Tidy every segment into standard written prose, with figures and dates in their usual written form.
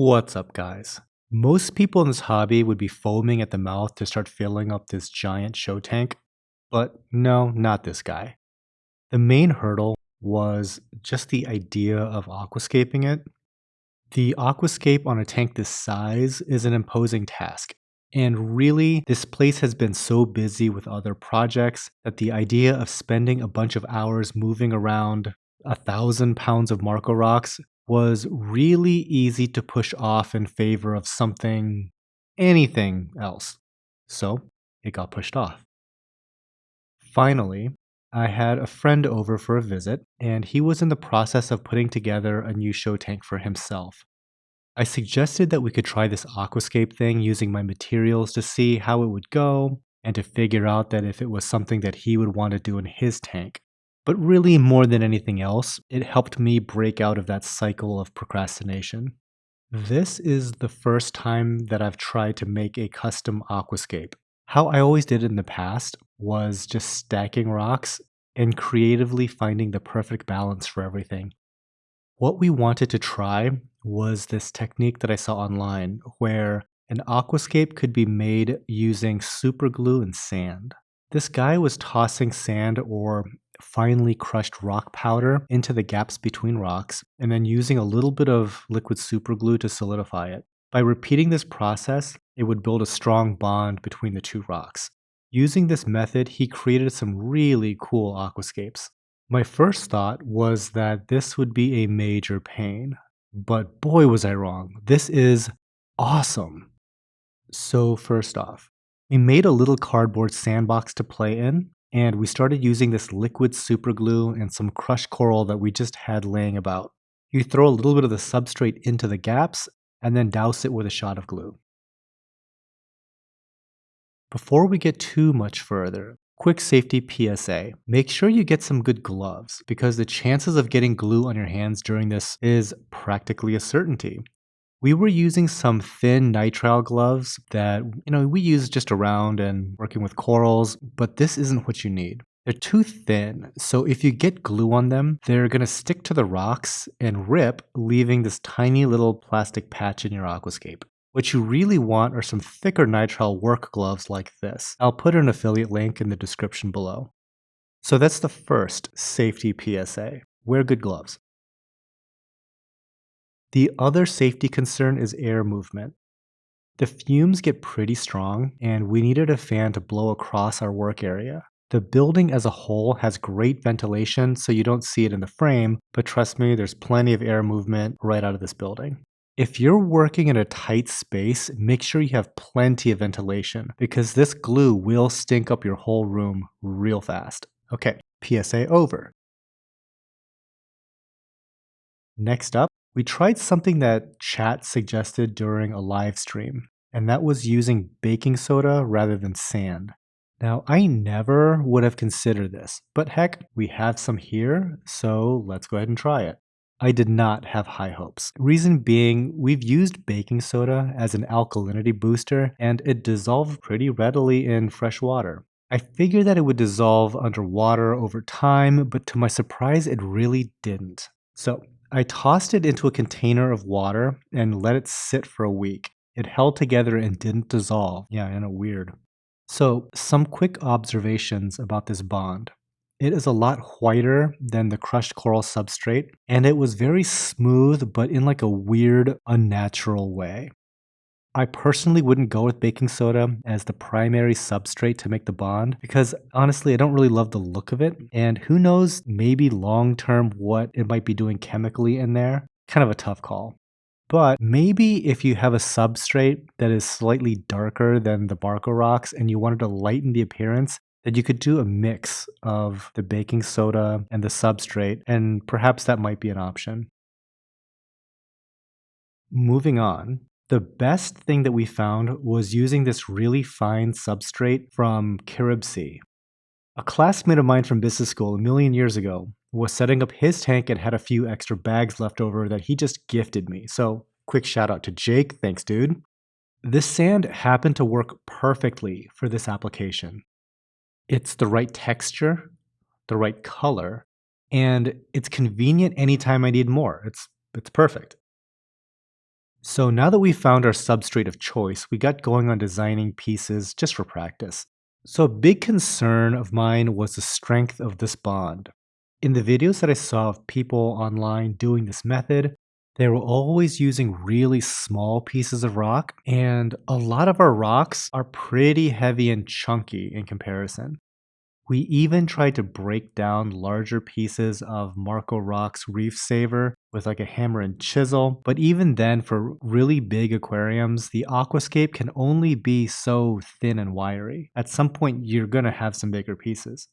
What's up, guys? Most people in this hobby would be foaming at the mouth to start filling up this giant show tank, but no, not this guy. The main hurdle was just the idea of aquascaping it. The aquascape on a tank this size is an imposing task, and really, this place has been so busy with other projects that the idea of spending a bunch of hours moving around 1,000 pounds of Marco rocks was really easy to push off in favor of anything else. So it got pushed off. Finally, I had a friend over for a visit, and he was in the process of putting together a new show tank for himself. I suggested that we could try this aquascape thing using my materials to see how it would go and to figure out that if it was something that he would want to do in his tank. But really, more than anything else, it helped me break out of that cycle of procrastination. This is the first time that I've tried to make a custom aquascape. How I always did it in the past was just stacking rocks and creatively finding the perfect balance for everything. What we wanted to try was this technique that I saw online where an aquascape could be made using super glue and sand. This guy was tossing sand or finely crushed rock powder into the gaps between rocks and then using a little bit of liquid super glue to solidify it. By repeating this process, it would build a strong bond between the two rocks. Using this method, he created some really cool aquascapes. My first thought was that this would be a major pain, but boy was I wrong. This is awesome. So first off, we made a little cardboard sandbox to play in, and we started using this liquid super glue and some crushed coral that we just had laying about. You throw a little bit of the substrate into the gaps, and then douse it with a shot of glue. Before we get too much further, quick safety PSA. Make sure you get some good gloves because the chances of getting glue on your hands during this is practically a certainty. We were using some thin nitrile gloves that, we use just around and working with corals, but this isn't what you need. They're too thin, so if you get glue on them, they're going to stick to the rocks and rip, leaving this tiny little plastic patch in your aquascape. What you really want are some thicker nitrile work gloves like this. I'll put an affiliate link in the description below. So that's the first safety PSA. Wear good gloves. The other safety concern is air movement. The fumes get pretty strong, and we needed a fan to blow across our work area. The building as a whole has great ventilation, so you don't see it in the frame, but trust me, there's plenty of air movement right out of this building. If you're working in a tight space, make sure you have plenty of ventilation, because this glue will stink up your whole room real fast. Okay, PSA over. Next up, we tried something that chat suggested during a live stream, and that was using baking soda rather than sand. Now, I never would have considered this, but heck, we have some here, so let's go ahead and try it. I did not have high hopes. Reason being, we've used baking soda as an alkalinity booster, and it dissolved pretty readily in fresh water. I figured that it would dissolve underwater over time, but to my surprise, it really didn't. So I tossed it into a container of water and let it sit for a week. It held together and didn't dissolve. Yeah, weird. So, some quick observations about this bond. It is a lot whiter than the crushed coral substrate, and it was very smooth, but in like a weird, unnatural way. I personally wouldn't go with baking soda as the primary substrate to make the bond because honestly, I don't really love the look of it. And who knows, maybe long term what it might be doing chemically in there. Kind of a tough call. But maybe if you have a substrate that is slightly darker than the Barco rocks and you wanted to lighten the appearance, then you could do a mix of the baking soda and the substrate, and perhaps that might be an option. Moving on. The best thing that we found was using this really fine substrate from Caribsea. A classmate of mine from business school a million years ago was setting up his tank and had a few extra bags left over that he just gifted me. So, quick shout out to Jake. Thanks, dude. This sand happened to work perfectly for this application. It's the right texture, the right color, and it's convenient anytime I need more. It's perfect. So now that we found our substrate of choice, we got going on designing pieces just for practice. So a big concern of mine was the strength of this bond. In the videos that I saw of people online doing this method, they were always using really small pieces of rock, and a lot of our rocks are pretty heavy and chunky in comparison. We even tried to break down larger pieces of Marco Rock's Reef Saver with like a hammer and chisel, but even then, for really big aquariums, the Aquascape can only be so thin and wiry. At some point, you're gonna have some bigger pieces.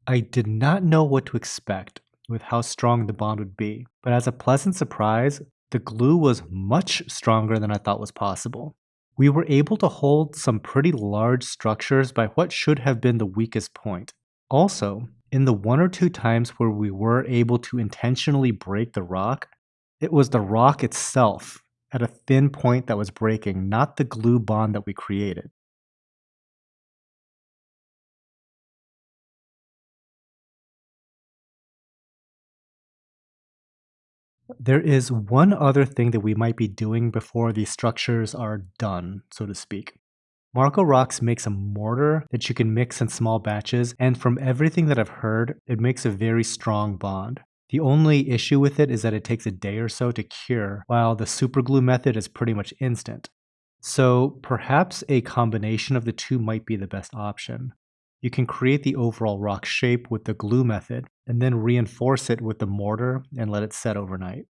I did not know what to expect with how strong the bond would be, but as a pleasant surprise, the glue was much stronger than I thought was possible. We were able to hold some pretty large structures by what should have been the weakest point. Also, in the one or two times where we were able to intentionally break the rock, it was the rock itself at a thin point that was breaking, not the glue bond that we created. There is one other thing that we might be doing before these structures are done, so to speak. Marco Rocks makes a mortar that you can mix in small batches, and from everything that I've heard, it makes a very strong bond. The only issue with it is that it takes a day or so to cure, while the superglue method is pretty much instant. So perhaps a combination of the two might be the best option. You can create the overall rock shape with the glue method, and then reinforce it with the mortar and let it set overnight.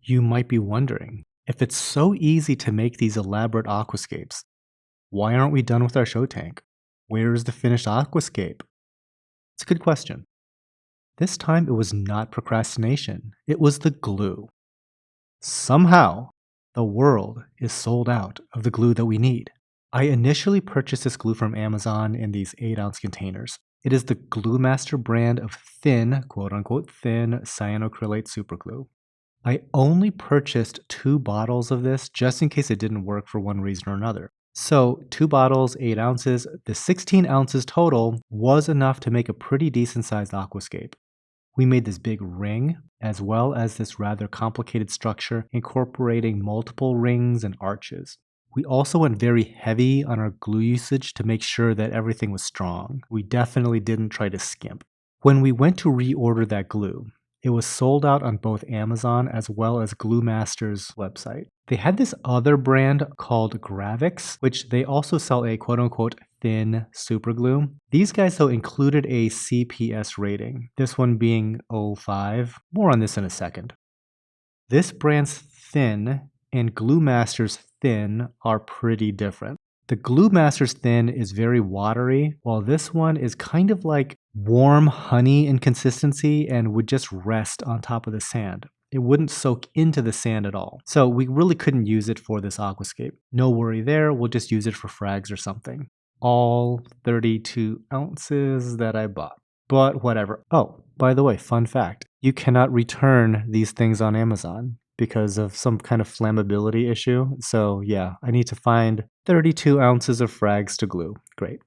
You might be wondering, if it's so easy to make these elaborate aquascapes, why aren't we done with our show tank? Where's the finished aquascape? It's a good question. This time it was not procrastination, it was the glue. Somehow, the world is sold out of the glue that we need. I initially purchased this glue from Amazon in these 8-ounce containers. It is the Glue Master brand of thin, quote unquote, thin cyanocrylate superglue. I only purchased 2 bottles of this just in case it didn't work for one reason or another. So, 2 bottles, 8 ounces, the 16 ounces total was enough to make a pretty decent sized aquascape. We made this big ring, as well as this rather complicated structure incorporating multiple rings and arches. We also went very heavy on our glue usage to make sure that everything was strong. We definitely didn't try to skimp. When we went to reorder that glue, it was sold out on both Amazon as well as Glue Master's website. They had this other brand called Gravix, which they also sell a quote unquote thin superglue. These guys, though, included a CPS rating, this one being 05. More on this in a second. This brand's thin and Glue Master's thin are pretty different. The Glue Master's thin is very watery, while this one is kind of like warm honey in consistency and would just rest on top of the sand. It wouldn't soak into the sand at all. So we really couldn't use it for this aquascape. No worry there, we'll just use it for frags or something. All 32 ounces that I bought. But whatever. Oh, by the way, fun fact. You cannot return these things on Amazon because of some kind of flammability issue. So yeah, I need to find 32 ounces of frags to glue. Great.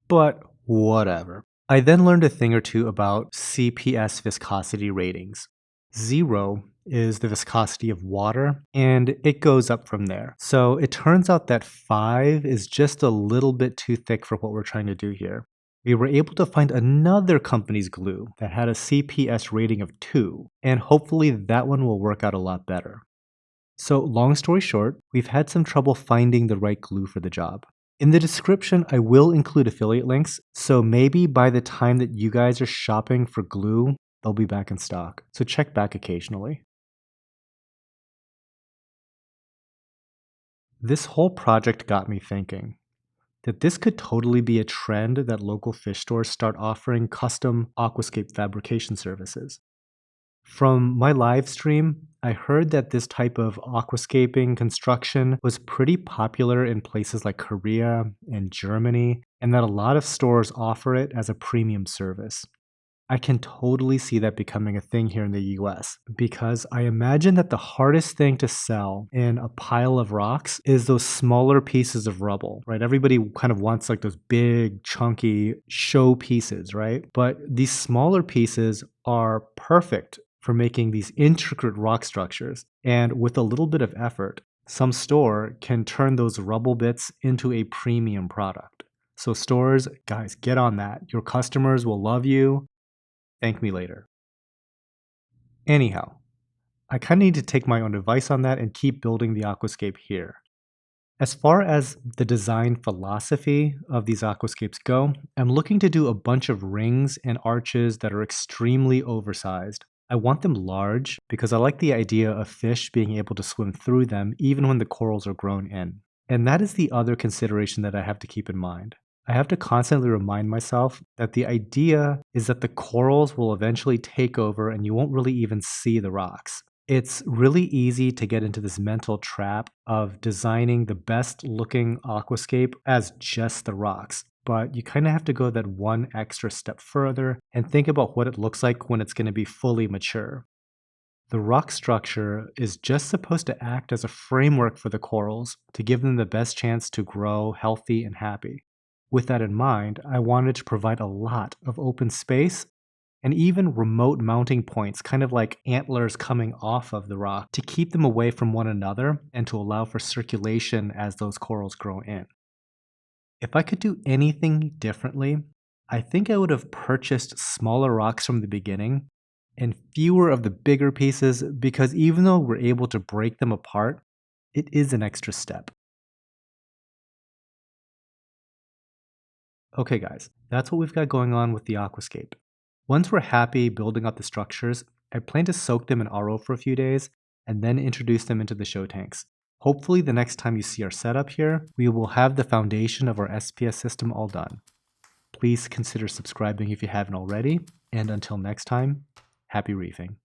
But whatever. I then learned a thing or two about CPS viscosity ratings. 0 is the viscosity of water, and it goes up from there. So it turns out that 5 is just a little bit too thick for what we're trying to do here. We were able to find another company's glue that had a CPS rating of 2, and hopefully that one will work out a lot better. So long story short, we've had some trouble finding the right glue for the job. In the description, I will include affiliate links, so maybe by the time that you guys are shopping for glue, they'll be back in stock. So check back occasionally. This whole project got me thinking that this could totally be a trend that local fish stores start offering custom aquascape fabrication services. From my live stream, I heard that this type of aquascaping construction was pretty popular in places like Korea and Germany, and that a lot of stores offer it as a premium service. I can totally see that becoming a thing here in the US because I imagine that the hardest thing to sell in a pile of rocks is those smaller pieces of rubble, right? Everybody kind of wants like those big, chunky show pieces, right? But these smaller pieces are perfect for making these intricate rock structures, and with a little bit of effort, some store can turn those rubble bits into a premium product. So stores, guys, get on that. Your customers will love you. Thank me later. Anyhow, I kind of need to take my own advice on that and keep building the aquascape here. As far as the design philosophy of these aquascapes go, I'm looking to do a bunch of rings and arches that are extremely oversized. I want them large because I like the idea of fish being able to swim through them even when the corals are grown in. And that is the other consideration that I have to keep in mind. I have to constantly remind myself that the idea is that the corals will eventually take over and you won't really even see the rocks. It's really easy to get into this mental trap of designing the best looking aquascape as just the rocks. But you kind of have to go that one extra step further and think about what it looks like when it's going to be fully mature. The rock structure is just supposed to act as a framework for the corals to give them the best chance to grow healthy and happy. With that in mind, I wanted to provide a lot of open space and even remote mounting points, kind of like antlers coming off of the rock, to keep them away from one another and to allow for circulation as those corals grow in. If I could do anything differently, I think I would have purchased smaller rocks from the beginning and fewer of the bigger pieces because even though we're able to break them apart, it is an extra step. Okay guys, that's what we've got going on with the aquascape. Once we're happy building up the structures, I plan to soak them in RO for a few days and then introduce them into the show tanks. Hopefully the next time you see our setup here, we will have the foundation of our SPS system all done. Please consider subscribing if you haven't already, and until next time, happy reefing.